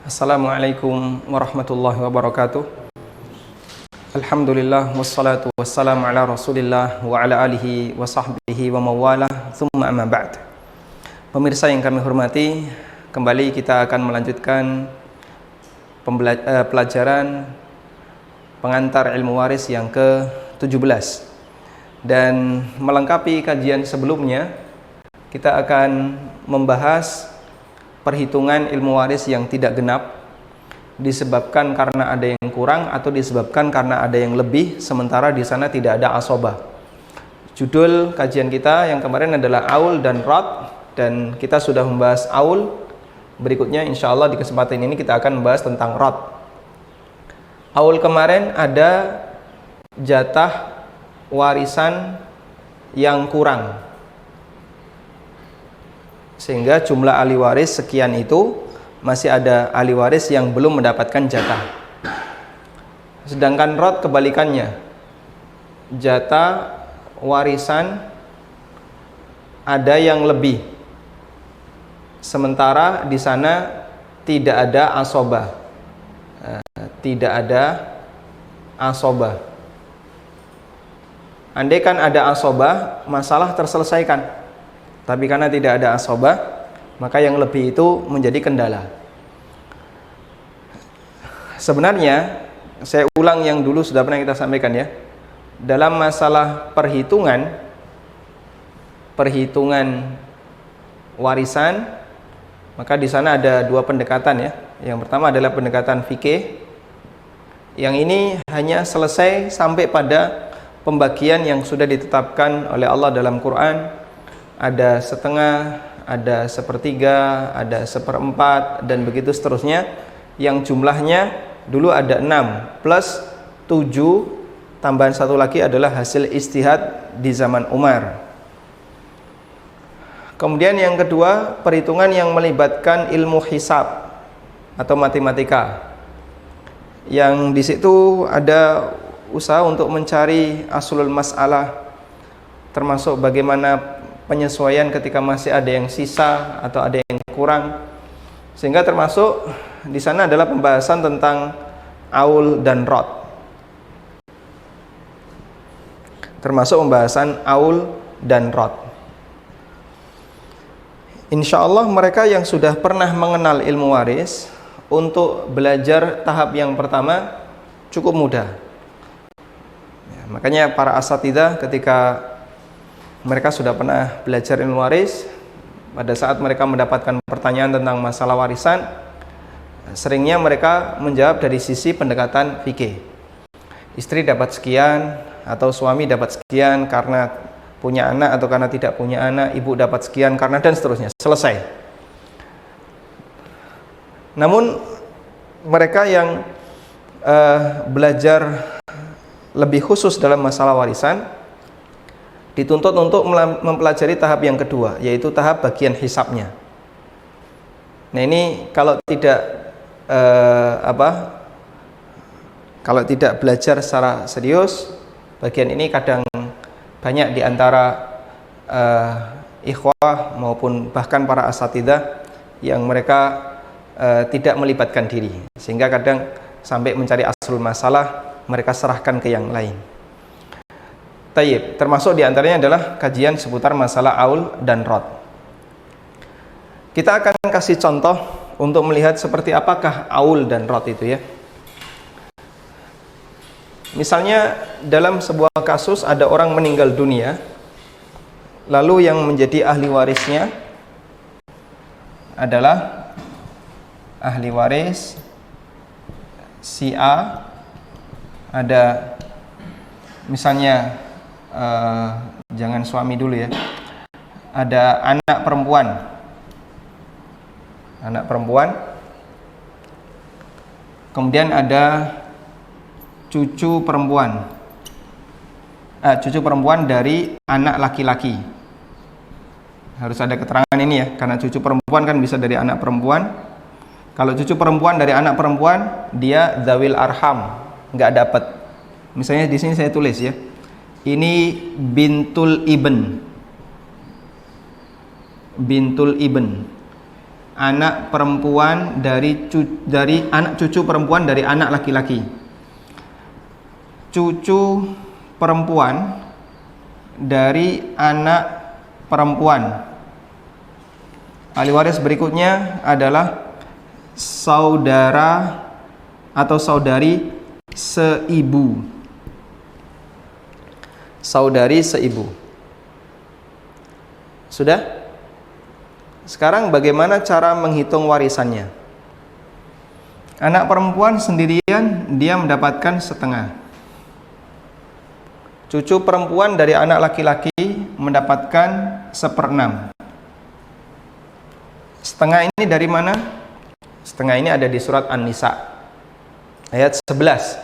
Assalamualaikum warahmatullahi wabarakatuh. Alhamdulillah wassalatu wassalamu ala Rasulillah wa ala alihi wa sahbihi wa mawalah. Tsumma amma ba'd. Pemirsa yang kami hormati, kembali kita akan melanjutkan pelajaran pengantar ilmu waris yang ke-17. Dan melengkapi kajian sebelumnya, kita akan membahas perhitungan ilmu waris yang tidak genap disebabkan karena ada yang kurang atau disebabkan karena ada yang lebih, sementara di sana tidak ada asobah. Judul kajian kita yang kemarin adalah aul dan rod, dan kita sudah membahas aul. Berikutnya insya Allah di kesempatan ini kita akan membahas tentang rod. Aul kemarin ada jatah warisan yang kurang, sehingga jumlah ahli waris sekian itu masih ada ahli waris yang belum mendapatkan jatah. Sedangkan rod kebalikannya, jatah warisan ada yang lebih, sementara di sana tidak ada asobah. Tidak ada asobah. Andai kan ada asobah, masalah terselesaikan. Tapi karena tidak ada asobah, maka yang lebih itu menjadi kendala. Sebenarnya, saya ulang yang dulu sudah pernah kita sampaikan ya. Dalam masalah perhitungan warisan, maka di sana ada dua pendekatan ya. Yang pertama adalah pendekatan fikih. Yang ini hanya selesai sampai pada pembagian yang sudah ditetapkan oleh Allah dalam Quran. Ada setengah, ada sepertiga, ada seperempat, dan begitu seterusnya, yang jumlahnya dulu ada 6 plus 7 tambahan 1 lagi adalah hasil ijtihad di zaman Umar. Kemudian yang kedua, perhitungan yang melibatkan ilmu hisab atau matematika, yang di situ ada usaha untuk mencari aslul masalah, termasuk bagaimana penyesuaian ketika masih ada yang sisa atau ada yang kurang, sehingga termasuk di sana adalah pembahasan tentang aul dan rod. Termasuk pembahasan aul dan rod. Insya Allah mereka yang sudah pernah mengenal ilmu waris, untuk belajar tahap yang pertama cukup mudah. Ya, makanya para asatidzah ketika mereka sudah pernah belajar ilmu waris, pada saat mereka mendapatkan pertanyaan tentang masalah warisan, seringnya mereka menjawab dari sisi pendekatan fikih. Istri dapat sekian atau suami dapat sekian karena punya anak atau karena tidak punya anak, ibu dapat sekian karena, dan seterusnya, selesai. Namun mereka yang belajar lebih khusus dalam masalah warisan dituntut untuk mempelajari tahap yang kedua, yaitu tahap bagian hisabnya. Nah ini kalau tidak belajar secara serius, bagian ini kadang banyak di antara ikhwah maupun bahkan para asatidzah yang mereka tidak melibatkan diri, sehingga kadang sampai mencari aslul masalah mereka serahkan ke yang lain. Tayyib, termasuk diantaranya adalah kajian seputar masalah aul dan rod. Kita akan kasih contoh untuk melihat seperti apakah aul dan rod itu ya. Misalnya dalam sebuah kasus ada orang meninggal dunia, lalu yang menjadi ahli warisnya adalah ahli waris si A. Ada misalnya jangan suami dulu ya, ada anak perempuan, kemudian ada cucu perempuan dari anak laki-laki. Harus ada keterangan ini ya, karena cucu perempuan kan bisa dari anak perempuan. Kalau cucu perempuan dari anak perempuan, dia dzawil arham, nggak dapat. Misalnya di sini saya tulis ya, ini bintul ibn. anak perempuan dari anak cucu perempuan dari anak laki-laki. Cucu perempuan dari anak perempuan. Ahli waris berikutnya adalah saudara atau saudari seibu. Saudari seibu. Sudah? Sekarang bagaimana cara menghitung warisannya? Anak perempuan sendirian dia mendapatkan setengah. Cucu perempuan dari anak laki-laki mendapatkan 1/6. Setengah ini dari mana? Setengah ini ada di surat An-Nisa ayat 11.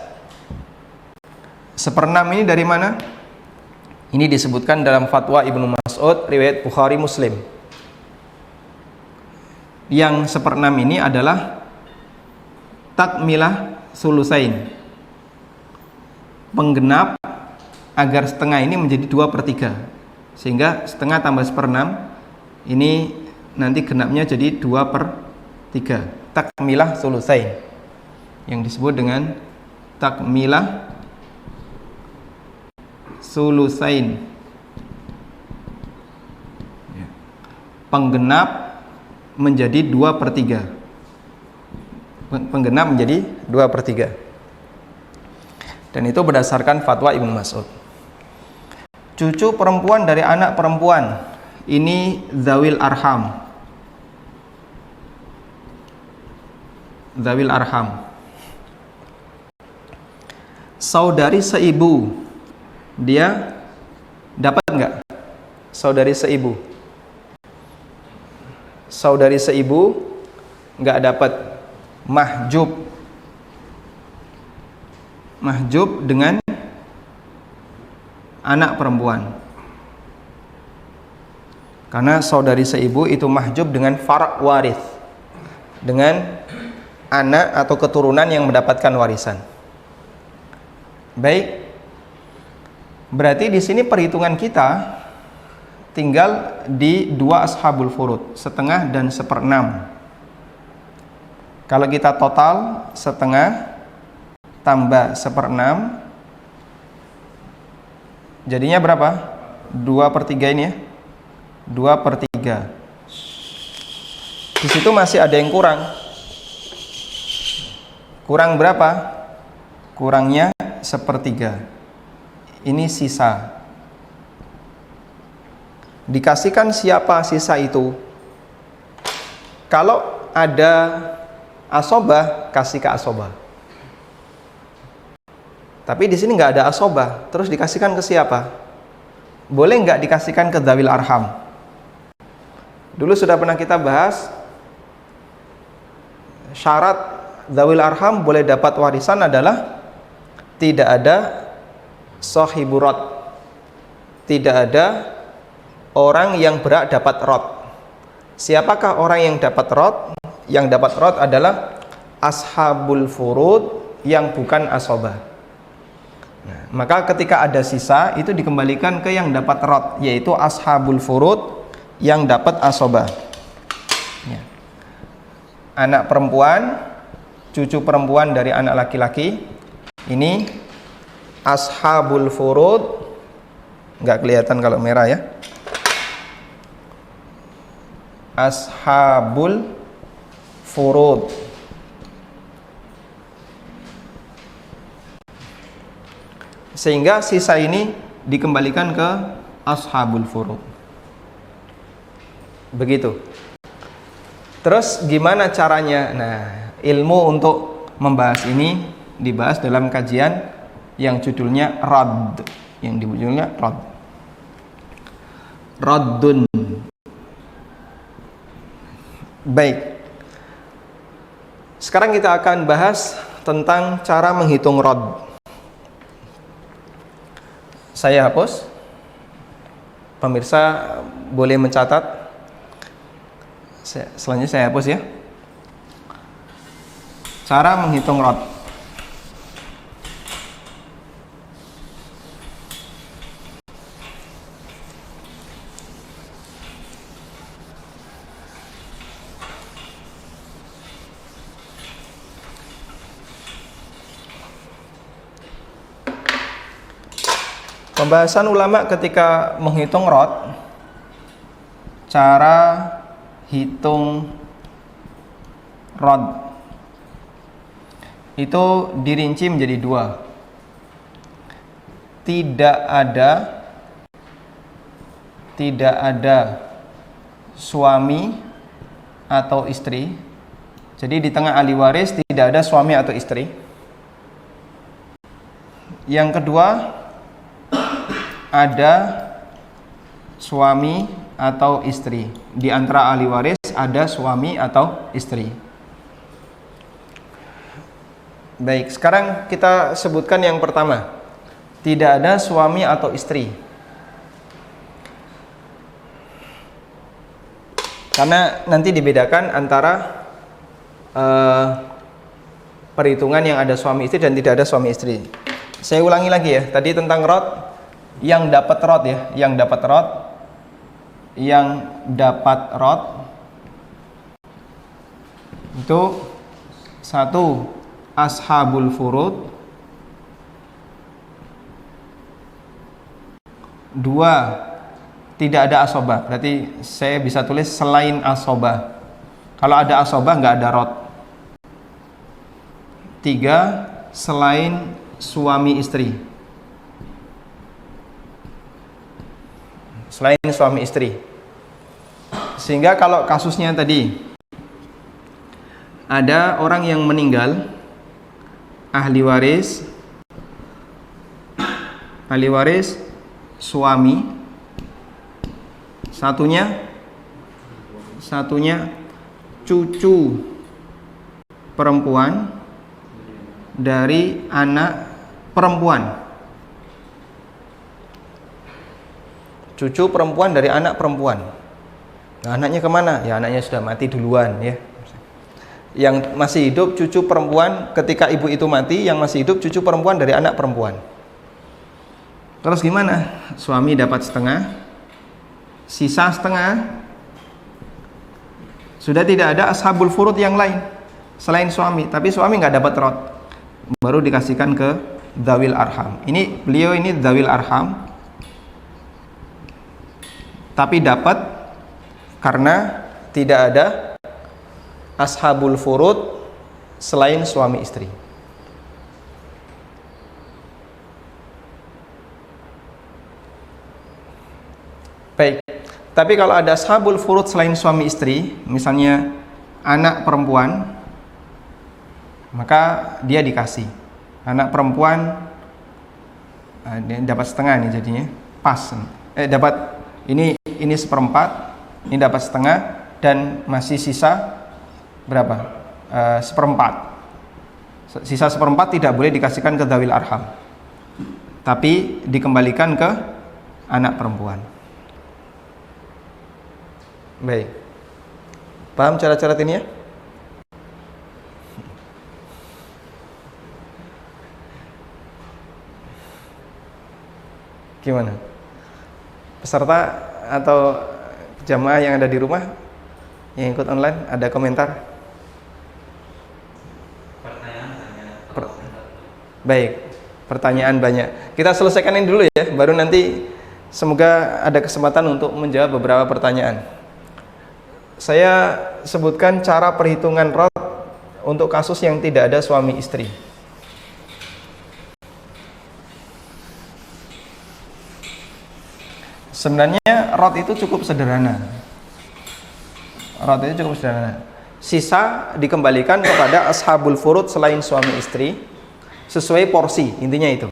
1/6 ini dari mana? Ini disebutkan dalam fatwa Ibnu Mas'ud riwayat Bukhari Muslim. Yang 1/6 ini adalah takmilah sulusain, penggenap agar setengah ini menjadi 2/3, sehingga setengah tambah 1/6 ini nanti genapnya jadi 2/3. Takmilah sulusain yang disebut dengan takmilah sulusain, penggenap menjadi 2/3. Penggenap menjadi 2/3. Dan itu berdasarkan fatwa Ibnu Mas'ud. Cucu perempuan dari anak perempuan ini zawil arham. Zawil arham. Saudari seibu, dia dapat enggak? Saudari seibu. Saudari seibu enggak dapat. Mahjub. Mahjub dengan anak perempuan. Karena saudari seibu itu mahjub dengan far' waris, dengan anak atau keturunan yang mendapatkan warisan. Baik. Berarti di sini perhitungan kita tinggal di 2 ashabul furud, setengah dan 1/6. Kalau kita total setengah tambah 1/6 jadinya berapa? 2/3 ini ya. 2/3. Di situ masih ada yang kurang. Kurang berapa? Kurangnya 1/3. Ini sisa. Dikasihkan siapa sisa itu? Kalau ada asobah, kasih ke asobah. Tapi di sini nggak ada asobah, terus dikasihkan ke siapa? Boleh nggak dikasihkan ke dzawil arham? Dulu sudah pernah kita bahas syarat dzawil arham boleh dapat warisan adalah tidak ada sahiburat, tidak ada orang yang berhak dapat rot. Siapakah orang yang dapat rot? Yang dapat rot adalah ashabul furud yang bukan asobah. Nah, maka ketika ada sisa itu dikembalikan ke yang dapat rot, yaitu ashabul furud yang dapat asobah. Ya. Anak perempuan, cucu perempuan dari anak laki-laki, ini ashabul furud. Nggak kelihatan kalau merah ya. Ashabul furud. Sehingga sisa ini dikembalikan ke ashabul furud. Begitu. Terus gimana caranya? Nah, ilmu untuk membahas ini dibahas dalam kajian yang judulnya Radd, yang judulnya Radd. Raddun. Baik. Sekarang kita akan bahas tentang cara menghitung Radd. Saya hapus. Pemirsa boleh mencatat. Selanjutnya saya hapus ya. Cara menghitung Radd. Pembahasan ulama ketika menghitung rod, cara hitung rod itu dirinci menjadi dua. Tidak ada suami atau istri. Jadi di tengah ahli waris tidak ada suami atau istri. Yang kedua, ada suami atau istri. Di antara ahli waris ada suami atau istri. Baik, sekarang kita sebutkan yang pertama. Tidak ada suami atau istri. Karena nanti dibedakan antara perhitungan yang ada suami istri dan tidak ada suami istri. Saya ulangi lagi ya, tadi tentang rod, yang dapat rod ya, yang dapat rod itu satu, ashabul furud, dua, tidak ada asobah. Berarti saya bisa tulis selain asobah. Kalau ada asobah nggak ada rod. Tiga, selain suami istri. Selain suami istri. Sehingga kalau kasusnya tadi ada orang yang meninggal, ahli waris suami, satunya cucu perempuan dari anak perempuan. Cucu perempuan dari anak perempuan. Nah, anaknya kemana? Ya anaknya sudah mati duluan ya. Yang masih hidup cucu perempuan ketika ibu itu mati, yang masih hidup cucu perempuan dari anak perempuan. Terus gimana? Suami dapat setengah, sisa setengah. Sudah tidak ada ashabul furud yang lain selain suami, tapi suami nggak dapat rod, baru dikasihkan ke dzawil arham. Ini beliau ini dzawil arham, tapi dapat karena tidak ada ashabul furud selain suami istri. Baik, tapi kalau ada ashabul furud selain suami istri, misalnya anak perempuan, maka dia dikasih. Anak perempuan dia dapat setengah nih jadinya, pas. Dapat ini seperempat, ini dapat setengah, dan masih sisa berapa? Seperempat. Sisa seperempat tidak boleh dikasihkan ke dzawil arham, tapi dikembalikan ke anak perempuan. Baik, paham cara-cara ini ya? Gimana? Peserta atau jamaah yang ada di rumah yang ikut online ada komentar? Baik, pertanyaan banyak. Kita selesaikan ini dulu ya, baru nanti semoga ada kesempatan untuk menjawab beberapa pertanyaan. Saya sebutkan cara perhitungan rod untuk kasus yang tidak ada suami istri. Sebenarnya rod itu cukup sederhana. Sisa dikembalikan kepada ashabul furud selain suami istri sesuai porsi, intinya itu.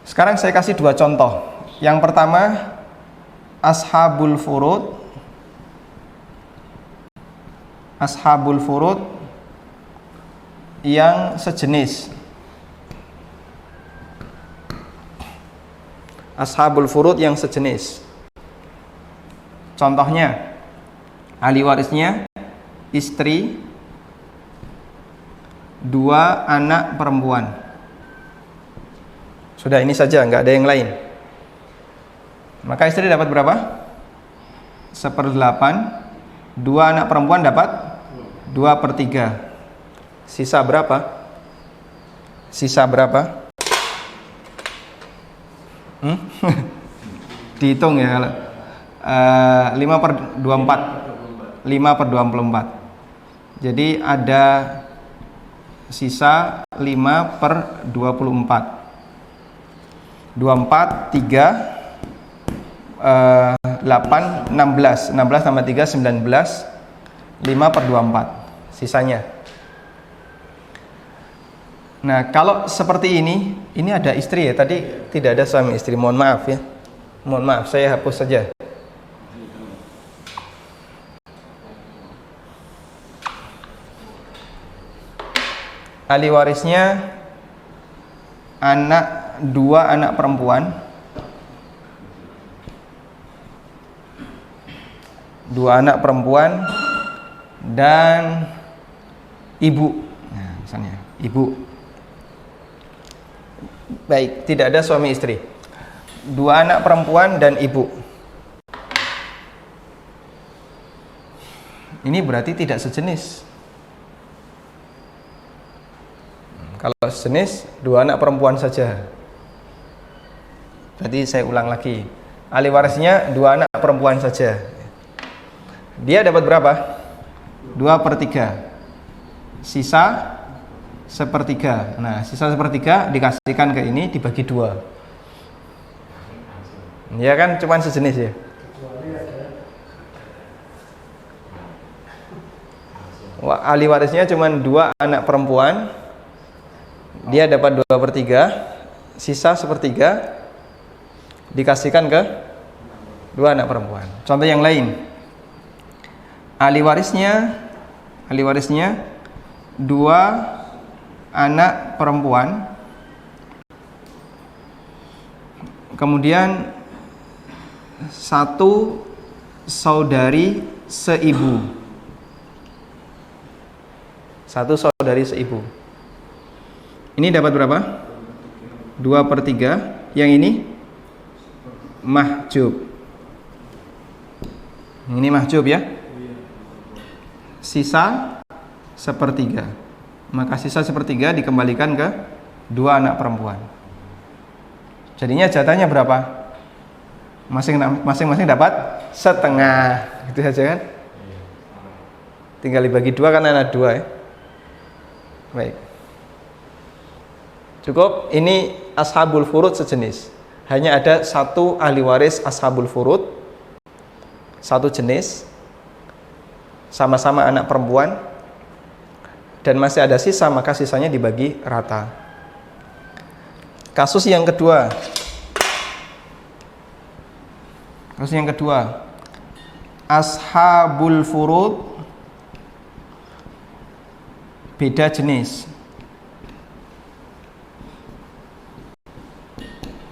Sekarang saya kasih dua contoh. Yang pertama, ashabul furud yang sejenis. Ashabul furud yang sejenis. Contohnya, ahli warisnya istri, dua anak perempuan. Sudah ini saja, nggak ada yang lain. Maka istri dapat berapa? 1/8. Dua anak perempuan dapat 2/3. Sisa berapa? Hmm? Dihitung ya kalau 5/24. 5/24. Jadi ada sisa 5/24. 24, 3, 8, 16. 16 tambah 3, 19. 5/24 sisanya. Nah, kalau seperti ini ada istri ya. Tadi tidak ada suami istri. Mohon maaf ya. Mohon maaf, saya hapus saja. Ahli warisnya dua anak perempuan, dan ibu. Nah, misalnya ibu. Baik, tidak ada suami istri. 2 anak perempuan dan ibu. Ini berarti tidak sejenis. Kalau sejenis 2 anak perempuan saja. Berarti saya ulang lagi. Ahli warisnya 2 anak perempuan saja. Dia dapat berapa? 2/3. Sisa 1/3. Nah, sisa 1/3 dikasihkan ke ini dibagi 2. Ya kan, cuman sejenis ya. Ahli warisnya cuman 2 anak perempuan. Dia dapat 2/3. Sisa 1/3 dikasihkan ke 2 anak perempuan. Contoh yang lain. Ahli warisnya 2 anak perempuan, kemudian 1 saudari seibu. 1 saudari seibu. Ini dapat berapa? 2/3. Yang ini mahjub. Ini mahjub ya. Sisa 1/3. Maka sisa 1/3 dikembalikan ke 2 anak perempuan. Jadinya jatahnya berapa? Masing-masing dapat setengah. Gitu saja kan? Tinggal dibagi 2 kan ada 2 ya. Baik. Cukup. Ini ashabul furud sejenis. Hanya ada 1 ahli waris ashabul furud, 1 jenis, sama-sama anak perempuan, dan masih ada sisa, maka sisanya dibagi rata. Kasus yang kedua. Ashabul furud beda jenis.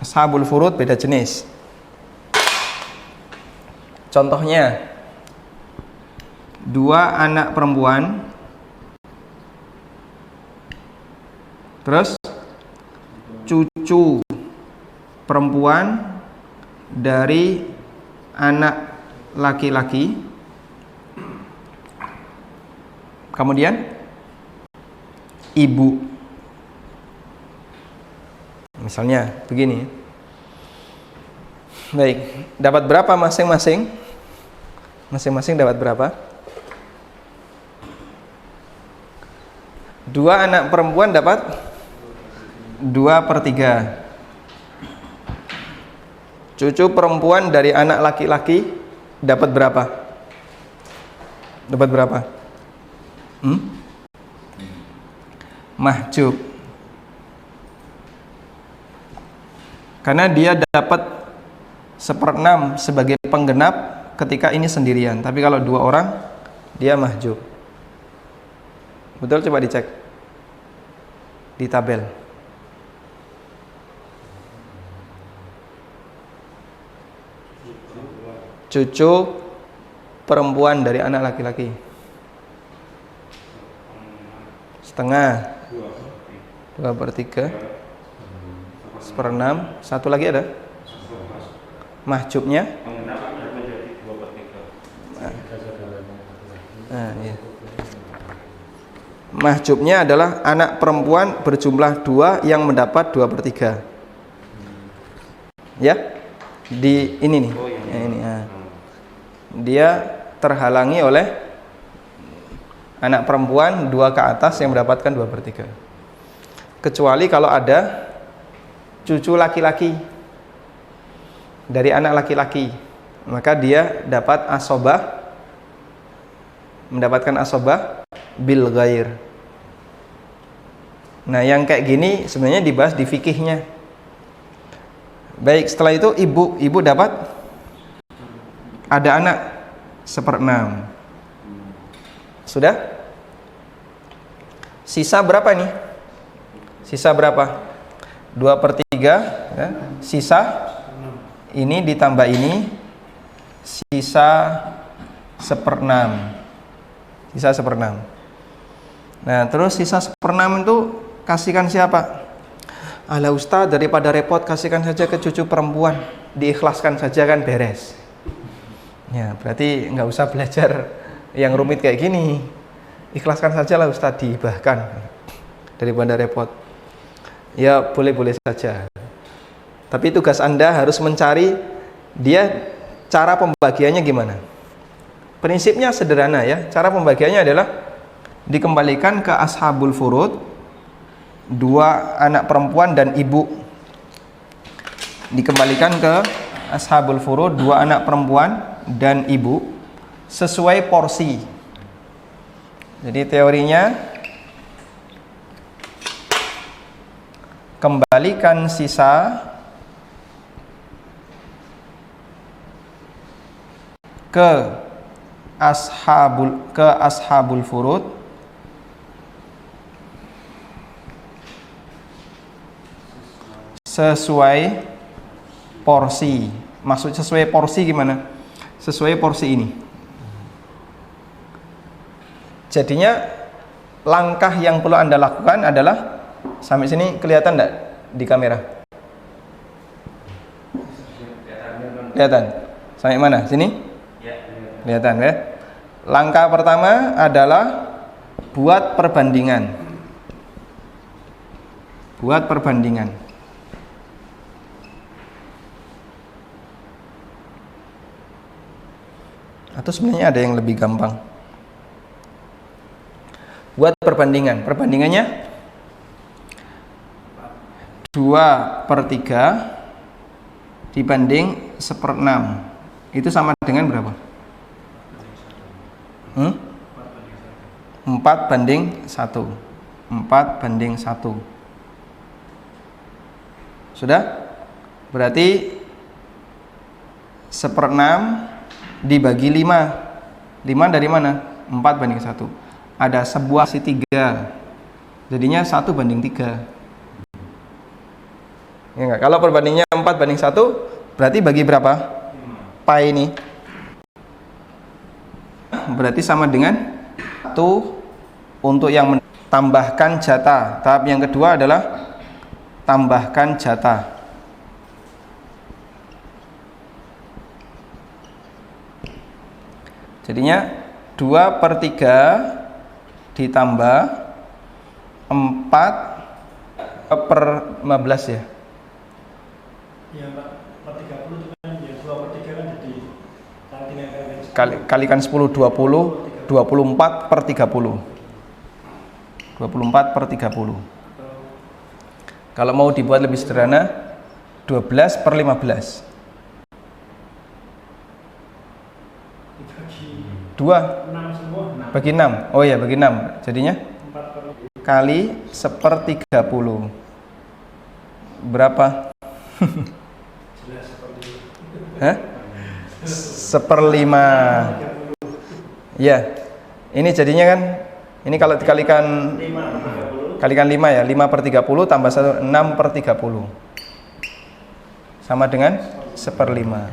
Ashabul furud beda jenis. Contohnya 2 anak perempuan, terus cucu perempuan dari anak laki-laki, kemudian ibu. Misalnya begini. Baik, dapat berapa masing-masing? Masing-masing dapat berapa? 2 anak perempuan dapat 2/3. Cucu perempuan dari anak laki-laki dapat berapa? Dapat berapa? Mahjub. Karena dia dapat 1/6 sebagai penggenap ketika ini sendirian. Tapi kalau 2 orang, dia mahjub. Betul, coba dicek di tabel. Cucu perempuan dari anak laki-laki setengah, 2/3, 1/6. Satu lagi ada mahjubnya. Nah, iya. Mahjubnya adalah anak perempuan berjumlah 2 yang mendapat 2/3. Ya, di ini nih. Oh, iya. Ya, ini. Nah. Dia terhalangi oleh anak perempuan 2 ke atas yang mendapatkan 2/3. Kecuali kalau ada cucu laki-laki dari anak laki-laki, maka dia dapat asobah, mendapatkan asobah bil ghair. Nah, yang kayak gini sebenarnya dibahas di fikihnya. Baik, setelah itu ibu dapat ada anak 1/6. Sudah? Sisa berapa nih? Sisa berapa? 2/3 ya. Sisa ini ditambah ini, sisa 1/6. Sisa 1/6. Nah, terus sisa 1/6 itu kasihkan siapa? Alah Ustaz, daripada repot kasihkan saja ke cucu perempuan, diikhlaskan saja kan beres. Ya, berarti nggak usah belajar yang rumit kayak gini. Ikhlaskan saja lah Ustaz, dihibahkan daripada repot. Ya, boleh-boleh saja. Tapi tugas Anda harus mencari dia cara pembagiannya gimana. Prinsipnya sederhana ya. Cara pembagiannya adalah dikembalikan ke ashabul furud, 2 anak perempuan dan ibu. Dikembalikan ke ashabul furud, 2 anak perempuan dan ibu sesuai porsi. Jadi teorinya kembalikan sisa ke ashabul furud sesuai porsi. Maksud sesuai porsi gimana? Sesuai porsi ini. Jadinya langkah yang perlu Anda lakukan adalah, sampai sini kelihatan enggak di kamera? Kelihatan? Sampai mana? Sini? Kelihatan ya? Langkah pertama adalah buat perbandingan. Buat perbandingan. Atau sebenarnya ada yang lebih gampang. Buat perbandingan. Perbandingannya 2/3 dibanding 1/6. Itu sama dengan berapa? 4/1. 4/1. Sudah? Berarti 1/6 dibagi 5. 5 dari mana? 4/1. Ada sebuah si 3. Jadinya 1/3. Ya enggak? Kalau perbandingannya 4/1, berarti bagi berapa? Pi ini. Berarti sama dengan 1 untuk yang tambahkan jatah. Tahap yang kedua adalah tambahkan jatah. Jadinya 2/3 ditambah 4/15 ya. Iya Pak, 4/30 itu kan ya 2/3 kan jadi kalikan 10, 20, 24/30. 24/30. Kalau mau dibuat lebih sederhana, 12/15. 2 bagi 6. Oh ya, bagi 6. Jadinya kali 1/30. Berapa? Hah? 1/5. Ya. Ini jadinya kan, ini kalau dikalikan 5 ya, 5/30 tambah 1, 6/30. Sama dengan 1/5.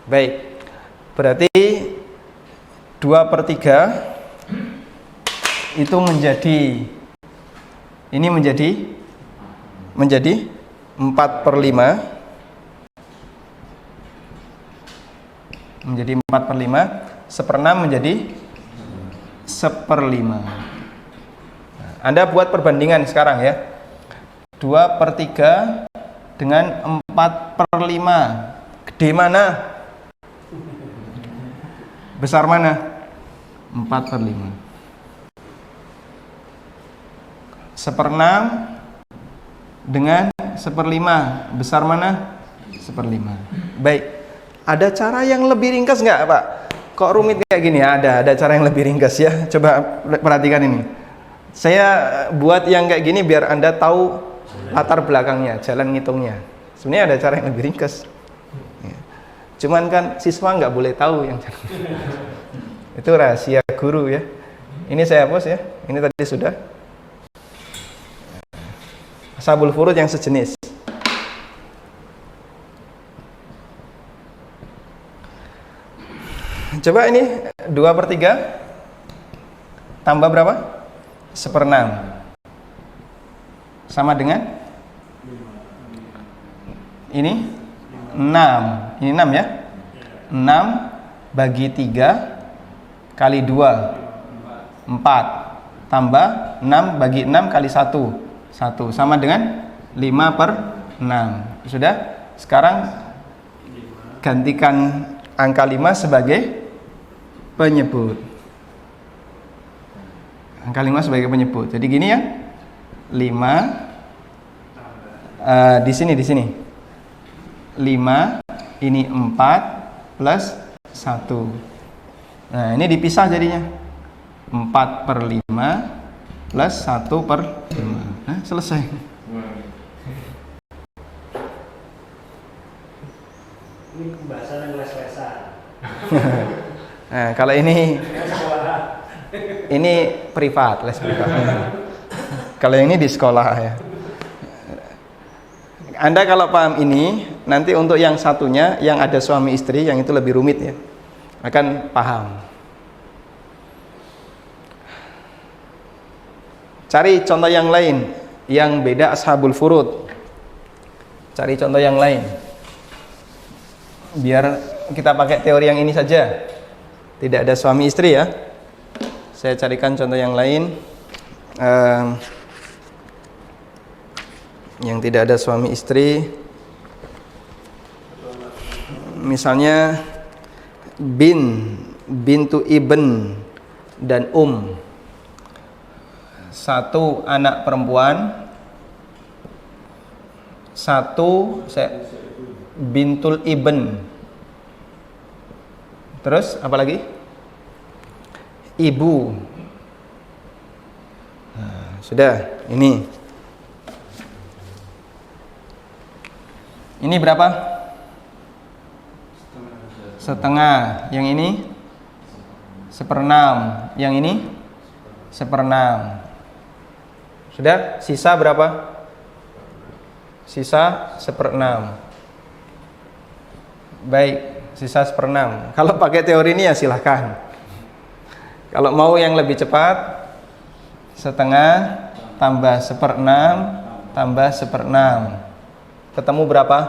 Baik. Berarti 2/3 itu menjadi, ini menjadi 4/5, menjadi 4/5, 1/6 menjadi 1/5. Anda buat perbandingan sekarang ya. 2/3 dengan 4/5. Gede mana? Besar mana? 4/5. 1/6 dengan 1/5. Besar mana? 1/5. Baik. Ada cara yang lebih ringkas nggak, Pak? Kok rumit kayak gini? Ada cara yang lebih ringkas ya. Coba perhatikan ini. Saya buat yang kayak gini biar Anda tahu latar belakangnya, jalan ngitungnya. Sebenarnya ada cara yang lebih ringkas. Ya. Cuman kan siswa nggak boleh tahu yang itu rahasia guru ya. Ini saya hapus ya. Ini tadi sudah. Ashabul furud yang sejenis. Coba ini 2/3 tambah berapa? 1/6 sama dengan ini 6. Ini 6 ya. 6 bagi 3 kali 2 4 tambah 6 bagi 6 kali 1 1 sama dengan 5/6. Sudah? Sekarang gantikan angka 5 sebagai penyebut. Angka 5 sebagai penyebut. Jadi gini ya. 5 di sini. 5 ini 4 plus 1. Nah, ini dipisah jadinya. 4/5 plus 1/5. Nah, selesai. Ini pembahasan yang les-lesan. Nah, kalau ini privat, les privat. Kalau yang ini di sekolah ya. Anda kalau paham ini, nanti untuk yang satunya yang ada suami istri yang itu lebih rumit ya. Akan paham. Cari contoh yang lain yang beda ashabul furud. Cari contoh yang lain. Biar kita pakai teori yang ini saja. Tidak ada suami istri ya. Saya carikan contoh yang lain yang tidak ada suami istri. Misalnya bintu ibn dan satu anak perempuan, satu bintul ibn. Terus apa lagi? Ibu. Nah, sudah. Ini berapa? Setengah. Yang ini 1/6. Yang ini 1/6. Sudah? Sisa berapa? Sisa 1/6. Baik, sisa 1/6. Kalau pakai teori ini ya silahkan. Kalau mau yang lebih cepat, setengah tambah 1/6 tambah 1/6. Ketemu berapa?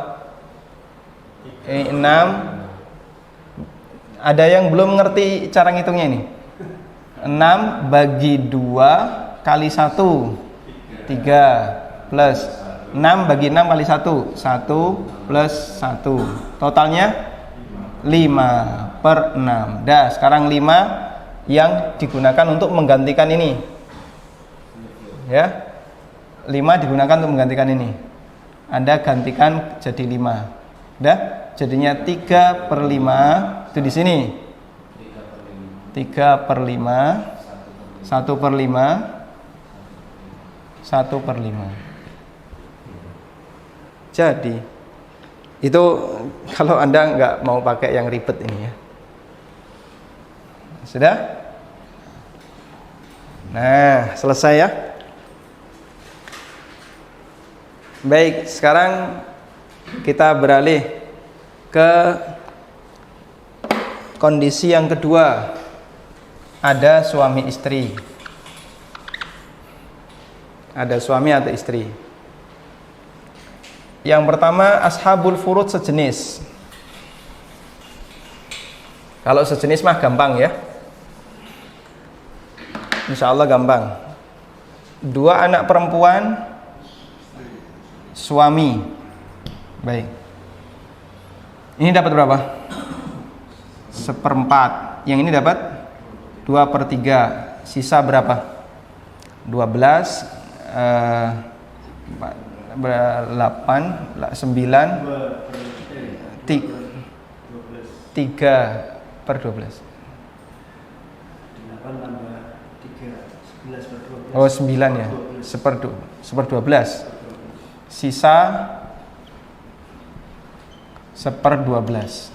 6. Ada yang belum ngerti cara ngitungnya ini? 6 bagi 2 kali 1 3 plus 6 bagi 6 kali 1 1 plus 1. Totalnya 5/6. Dah, sekarang 5 yang digunakan untuk menggantikan ini. Ya. 5 digunakan untuk menggantikan ini. Anda gantikan jadi 5. Dah, jadinya 3/5 itu di sini. 3/5 1/5 1/5. Jadi itu kalau Anda nggak mau pakai yang ribet ini ya. Sudah? Nah, selesai ya. Baik, sekarang kita beralih ke kondisi yang kedua. Ada suami istri. Ada suami atau istri. Yang pertama, ashabul furud sejenis. Kalau sejenis mah gampang ya. Insya Allah gampang. 2 anak perempuan, suami. Baik. Ini dapat berapa? 1/4. Yang ini dapat 2/3. Sisa berapa? 12 8 9 3/12. 8 tambah 3, 11/12. Oh 9 ya. 1/12. Sisa 1/12.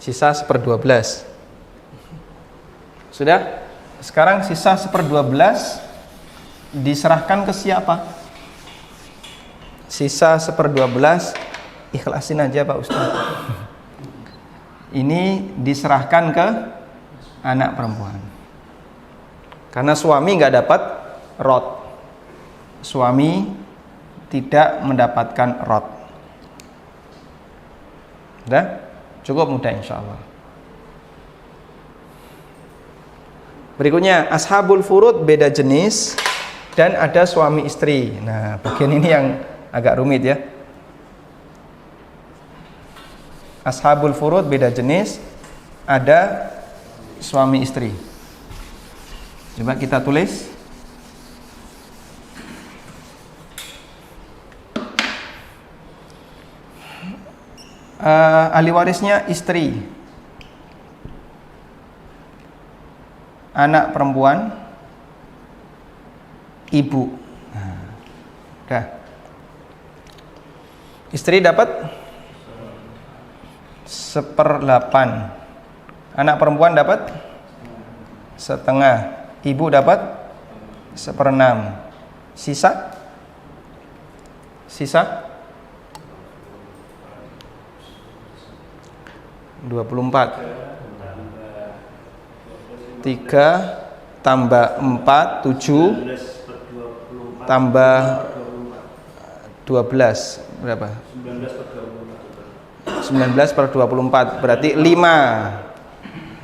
Sisa 1/12. Sudah? Sekarang sisa 1/12 diserahkan ke siapa? Sisa 1/12 ikhlasin aja Pak Ustaz. Ini diserahkan ke anak perempuan. Karena suami nggak dapat rot. Suami tidak mendapatkan rot. Udah? Cukup mudah insya Allah. Berikutnya ashabul furud beda jenis dan ada suami istri. Nah, bagian ini yang agak rumit ya. Ashabul furud beda jenis, ada suami istri. Coba kita tulis. Ahli warisnya istri, anak perempuan, ibu. Nah, udah. Istri dapat 1/8. Anak perempuan dapat 1/2. Ibu dapat 1/6. Sisa 24. 3 tambah 4 7 tambah 12 berapa? 19/24 berarti 5.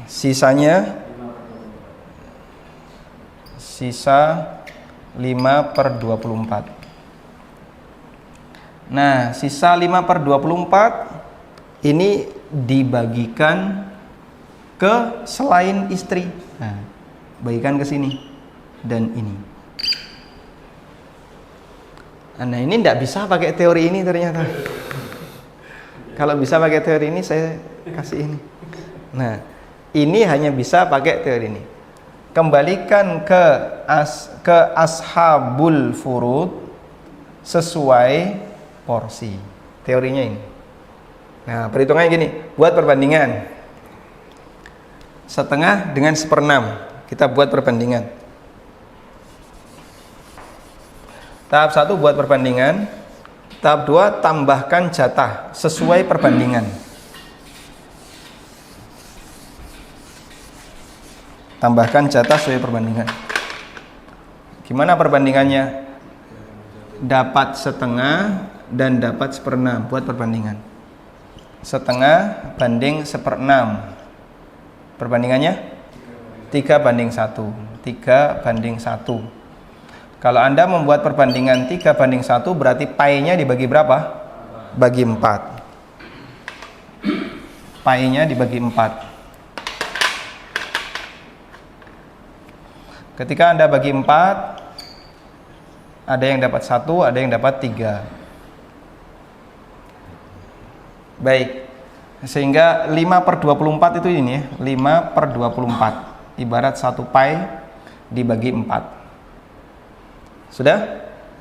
Sisa 5/24. Nah, sisa 5/24 ini dibagikan ke selain istri. Nah, bagikan ke sini dan ini. Nah, ini tidak bisa pakai teori ini ternyata. Kalau bisa pakai teori ini saya kasih ini. Nah, ini hanya bisa pakai teori ini. Kembalikan ke ashabul furud sesuai porsi. Teorinya ini. Nah, perhitungannya gini, buat perbandingan. 1/2 dengan 1/6. Kita buat perbandingan. Tahap 1 buat perbandingan. Tahap 2 tambahkan jatah sesuai perbandingan. Tambahkan jatah sesuai perbandingan. Gimana perbandingannya? Dapat 1/2 dan dapat 1/6. Buat perbandingan. 1/2 banding 1/6. Perbandingannya 3/1. 3/1. Kalau Anda membuat perbandingan 3/1 berarti pai-nya dibagi berapa? Bagi 4. Pai-nya dibagi 4. Ketika Anda bagi 4, ada yang dapat 1, ada yang dapat 3. Baik. Sehingga 5/24 itu ini ya, 5/24. Ibarat 1 pai dibagi 4. Sudah?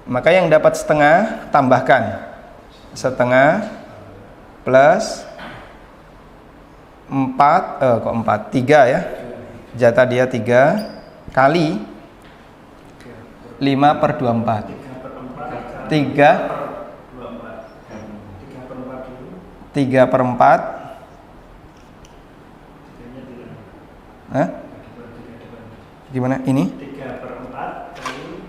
Maka yang dapat 1/2 tambahkan 1/2 plus 4 3 ya. Jatah dia 3 kali 5/24. 3/4. Hah? Gimana ini? 3/4 kali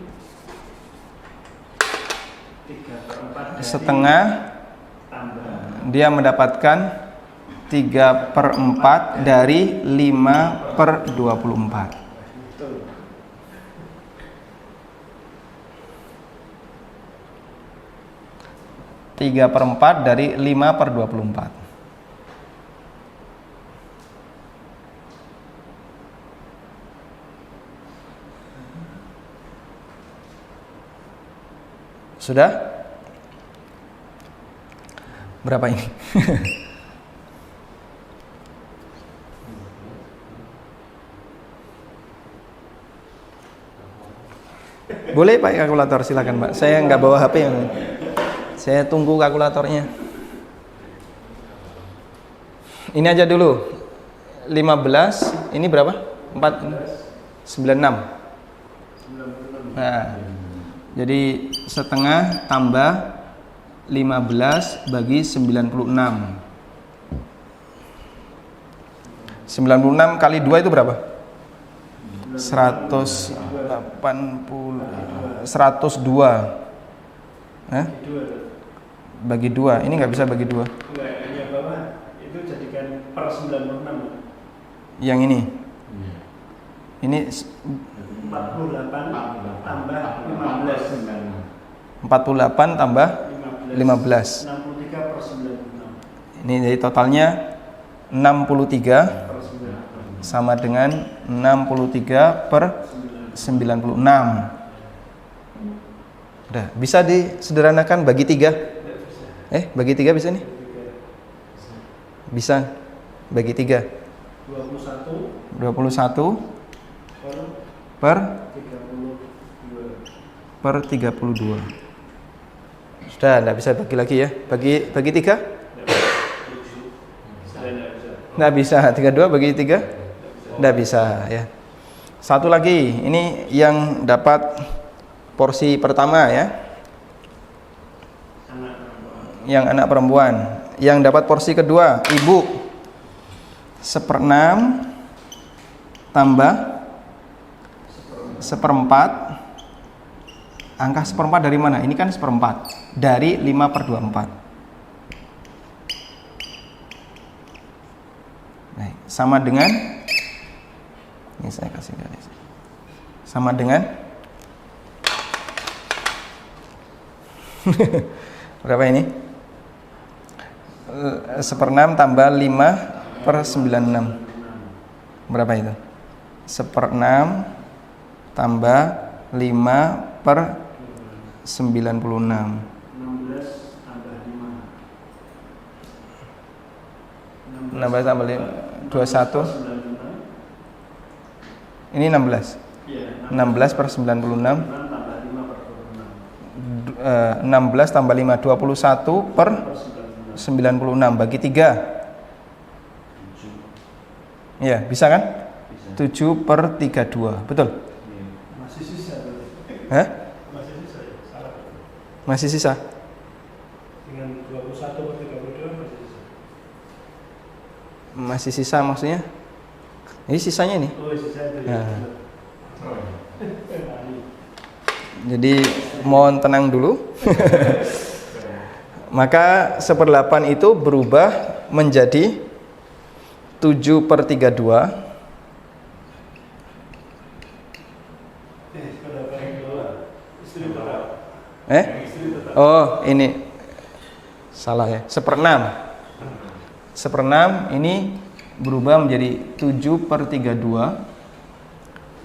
3/4 1/2 tambah. Dia mendapatkan 3/4 dari 5/24. Betul. 5 3/4 dari 5/24. Sudah? Berapa ini? Boleh pakai kalkulator, silakan Pak. Saya nggak bawa HP yang saya tunggu kalkulatornya. Ini aja dulu. 15, ini berapa? 96. Nah, jadi setengah tambah 15 bagi 96. 96 kali 2 itu berapa? 102. Bagi 2. Ini nggak bisa bagi 2. Enggak, yang bawah itu jadikan per 96. Yang ini. Ini 48 tambah 15. 48 tambah 15. 63 per 96. Ini jadi totalnya 63 Per 96. sama dengan 63 per 96. Udah, bisa disederhanakan bagi 3. Bagi 3 bisa nih? Bisa. Bagi 3. 21 per 32. Sudah, enggak bisa bagi lagi ya. Bagi 3? Enggak bisa. 32 bagi 3? Enggak bisa ya. Satu lagi, ini yang dapat porsi pertama ya. Yang anak perempuan. Yang dapat porsi kedua, ibu. 1/6 tambah 1/4. Angka 1/4 dari mana? Ini kan 1/4 dari 5/24. Baik, sama dengan ini saya kasih garis. Sama dengan berapa ini? 1/6 tambah 5/96. Berapa itu? 1/6 tambah 5/96. 16 tambah 5. 16 tambah 5 21. 96. Ini 16. Iya, 16/96. 6 tambah 5 per 26. 16 tambah 5 21 per 96 bagi 3. Ya, bisa kan? 7/32. Betul? Masih sisa. Hah? Masih sisa ya? Salah. Masih sisa? Dengan 21/32 masih sisa. Masih sisa maksudnya? Ini sisanya ini. Oh, sisa itu ya. Nah. Jadi mohon tenang dulu. Maka 1/8 itu berubah menjadi 7/32. Oh, ini salah ya. 1/6. 1/6 ini berubah menjadi 7/32.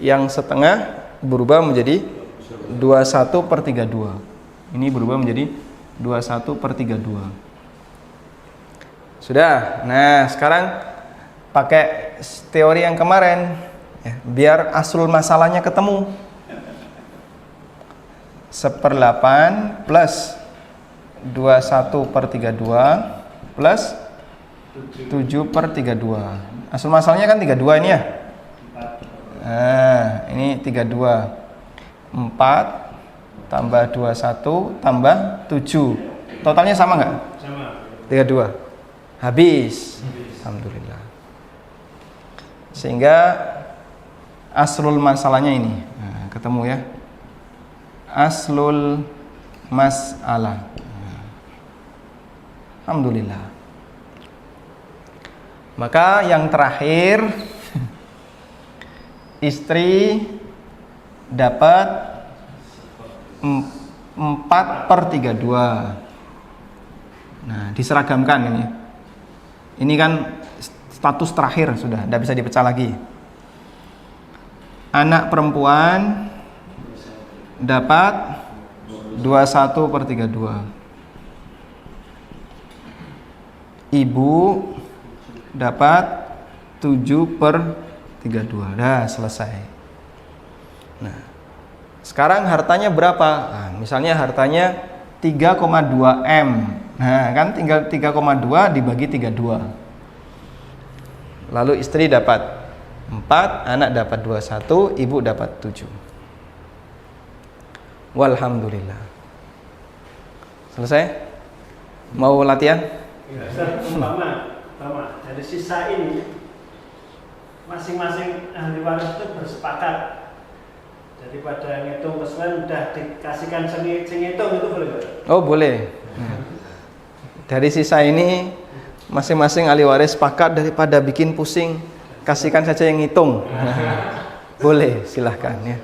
Yang setengah berubah menjadi 21/32. Ini berubah menjadi 21/32. Sudah. Nah, sekarang pakai teori yang kemarin ya, biar aslul masalahnya ketemu. 1/8 plus 21/32 plus 7/32. Aslul masalahnya kan 32 ini ya. Nah, ini 32. 4 tambah 21 tambah 7. Totalnya sama nggak? Sama. 32. Habis. Alhamdulillah. Sehingga aslul masalahnya ini. Nah, ketemu ya. Aslul masalah. Alhamdulillah. Maka yang terakhir istri dapat 4/32. Nah, diseragamkan ini. Ini kan status terakhir sudah, tidak bisa dipecah lagi. Anak perempuan dapat 21/32. Ibu dapat 7/32. Dah selesai. Nah, sekarang hartanya berapa? Nah, misalnya hartanya 3,2 M. Nah, kan tinggal 3,2 dibagi 32. Lalu istri dapat 4, anak dapat 21, ibu dapat 7. Walhamdulillah. Selesai? Mau latihan? Umpama dari sisa ini masing-masing ahli waris itu bersepakat daripada ngitung keseluruhan udah dikasihkan sing ngitung itu boleh nggak? Oh boleh. Dari sisa ini masing-masing ahli waris sepakat daripada bikin pusing, kasihkan saja yang ngitung. Boleh, silahkan ya.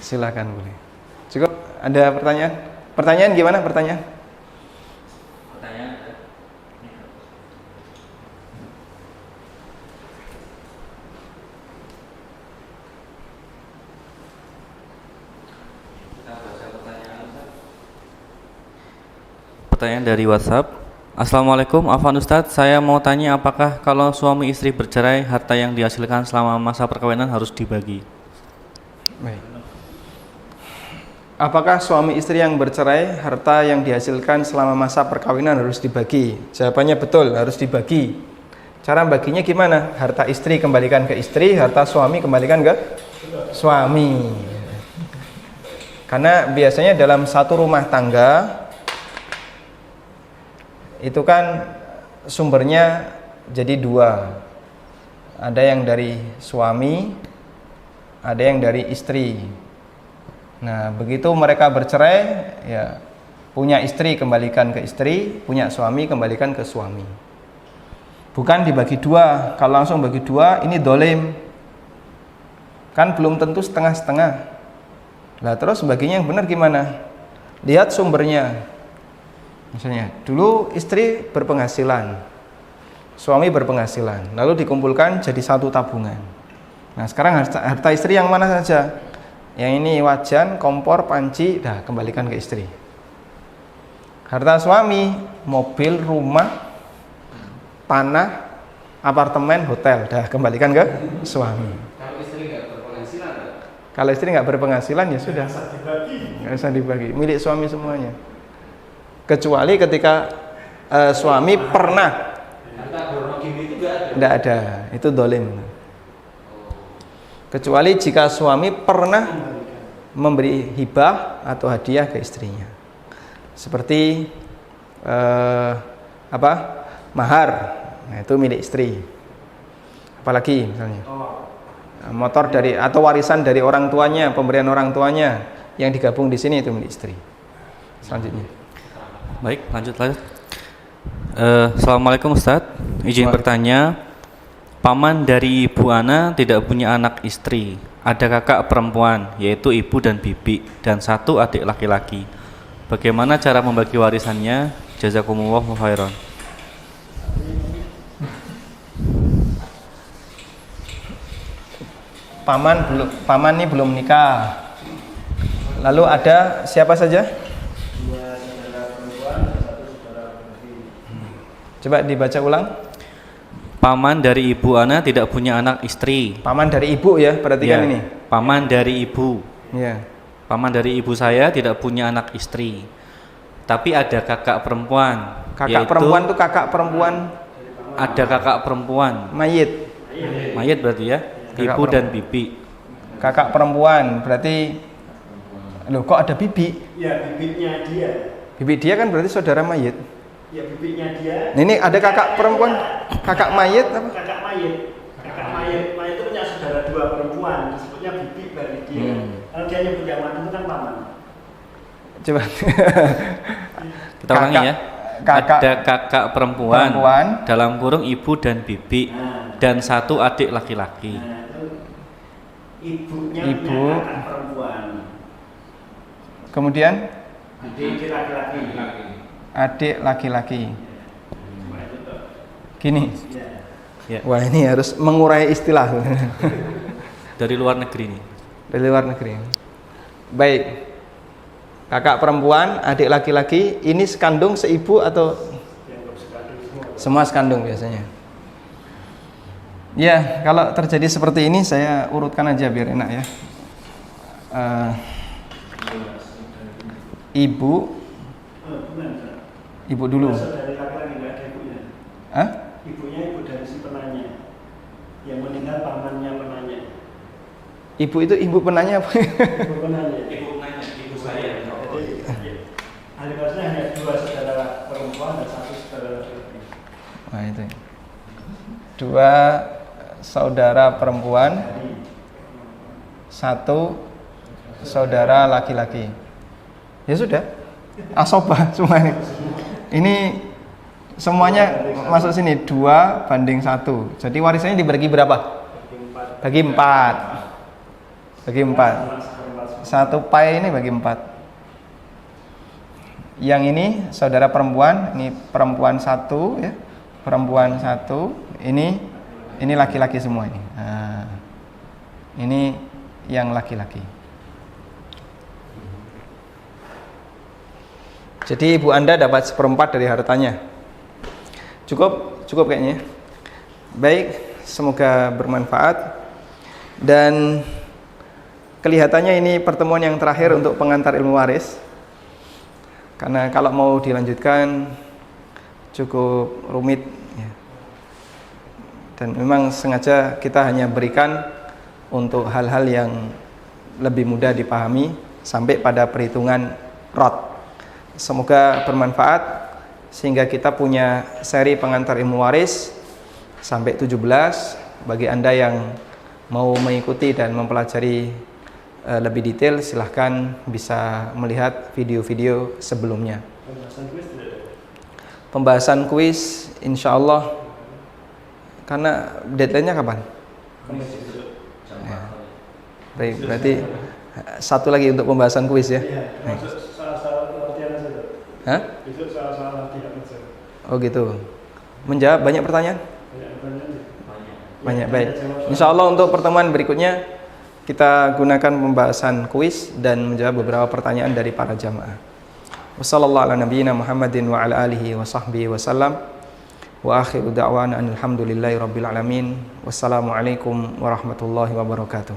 Silahkan boleh. Cukup? Ada pertanyaan? Pertanyaan gimana pertanyaan? Pertanyaan dari WhatsApp. Assalamualaikum, Afwan Ustadz, saya mau tanya apakah kalau suami istri bercerai, harta yang dihasilkan selama masa perkawinan harus dibagi? Baik. Apakah suami istri yang bercerai, harta yang dihasilkan selama masa perkawinan harus dibagi? Jawabannya betul, harus dibagi. Cara baginya gimana? Harta istri kembalikan ke istri, harta suami kembalikan ke suami. Karena biasanya dalam satu rumah tangga itu kan sumbernya jadi dua. Ada yang dari suami, ada yang dari istri. Nah, begitu mereka bercerai, ya punya istri kembalikan ke istri, punya suami kembalikan ke suami. Bukan dibagi dua. Kalau langsung bagi dua, ini dolim. Kan belum tentu setengah-setengah. Nah, terus baginya yang benar gimana? Lihat sumbernya. Misalnya, dulu istri berpenghasilan, suami berpenghasilan, lalu dikumpulkan jadi satu tabungan. Nah, sekarang harta istri yang mana saja? Yang ini wajan, kompor, panci, dah kembalikan ke istri. Harta suami, mobil, rumah, tanah, apartemen, hotel, dah kembalikan ke suami. Kalau istri nggak berpenghasilan, Kalau istri nggak berpenghasilan ya sudah, nggak usah dibagi, milik suami semuanya. Kecuali ketika suami pernah, harta berrokim itu nggak ada. tidak ada, itu dolim. Kecuali jika suami pernah memberi hibah atau hadiah ke istrinya, seperti mahar, nah itu milik istri. Apalagi misalnya motor dari atau warisan dari orang tuanya, pemberian orang tuanya yang digabung di sini itu milik istri. Selanjutnya. Baik, lanjut. Assalamualaikum Ustadz, izin bertanya. Paman dari Ibu Ana tidak punya anak istri. Ada kakak perempuan, yaitu ibu dan bibi, dan satu adik laki-laki. Bagaimana cara membagi warisannya? Jazakumullahu khairan. Paman ini belum nikah. Lalu ada siapa saja? Dua saudara perempuan dan satu saudara laki-laki. Coba dibaca ulang. Paman dari Ibu Ana tidak punya anak istri. Paman dari ibu ya, perhatikan Ya, ini. Paman dari ibu. Ya. Paman dari ibu saya tidak punya anak istri. Tapi ada kakak perempuan. Kakak perempuan itu kakak perempuan Ada kakak perempuan. mayit. Mayit berarti ya. Kakak Ibu dan bibi. Kakak perempuan berarti, loh kok ada bibi? Ya, bibitnya dia. Bibi dia kan berarti saudara mayit. Ya, bibitnya dia. Nah, ini ada kakak perempuan, kakak mayit apa? Kakak mayit. Kakak mayit itu punya saudara dua perempuan, disebutnya bibi bagi dia. Kalau dia nyebut yang mati itu kan paman. Coba. Kita ulangi ya. Ada kakak perempuan, Perempuan. dalam kurung ibu dan bibi, dan satu adik laki-laki. Nah, itu ibunya Ibu. punya kakak perempuan. Kemudian Adik laki-laki. adik laki-laki. Gini. Ya. Wah, ini harus mengurai istilah Dari luar negeri nih. dari luar negeri. Baik. Kakak perempuan, adik laki-laki, ini sekandung, seibu atau semua sekandung biasanya? Ya, kalau terjadi seperti ini saya urutkan aja biar enak ya. Ibu dulu. Dari laki-laki nggak ada ibunya. Hah? Ibunya ibu dari si penanya. Yang meninggal pamannya penanya. Ibu itu ibu penanya apa? Ibu penanya. Ibu nanya, ibu saya. Jadi ahli warisnya hanya 2 saudara perempuan dan 1 saudara laki-laki. Nah, itu. 2 saudara perempuan, 1 saudara laki-laki. Ya sudah. Asobah semua ini. Ini semuanya masuk sini 2 banding 1. Jadi warisannya dibagi berapa? Bagi 4. Bagi 4. 1 pai ini bagi 4. Yang ini saudara perempuan, ini perempuan 1 ya. Perempuan 1, ini laki-laki semua ini. Nah, ini yang laki-laki. Jadi ibu Anda dapat 1/4 dari hartanya. Cukup kayaknya. Baik, semoga bermanfaat. Dan kelihatannya ini pertemuan yang terakhir untuk pengantar ilmu waris. Karena kalau mau dilanjutkan cukup rumit ya. Dan memang sengaja kita hanya berikan untuk hal-hal yang lebih mudah dipahami sampai pada perhitungan rot. Semoga bermanfaat sehingga kita punya seri pengantar ilmu waris sampai 17. Bagi Anda yang mau mengikuti dan mempelajari lebih detail, silahkan bisa melihat video-video sebelumnya. Pembahasan kuis insya Allah, karena deadline-nya kapan? Ya. Baik, berarti satu lagi untuk pembahasan kuis ya. Hah? Oh gitu. Menjawab banyak pertanyaan? Banyak, baik. Insya Allah untuk pertemuan berikutnya kita gunakan pembahasan kuis dan menjawab beberapa pertanyaan dari para jamaah. Wassallallahu ala nabiyyina Muhammadin wa ala alihi wa sahbihi wasallam. Wa akhiru da'wana alhamdulillahi rabbil alamin. Wassalamualaikum warahmatullahi wabarakatuh.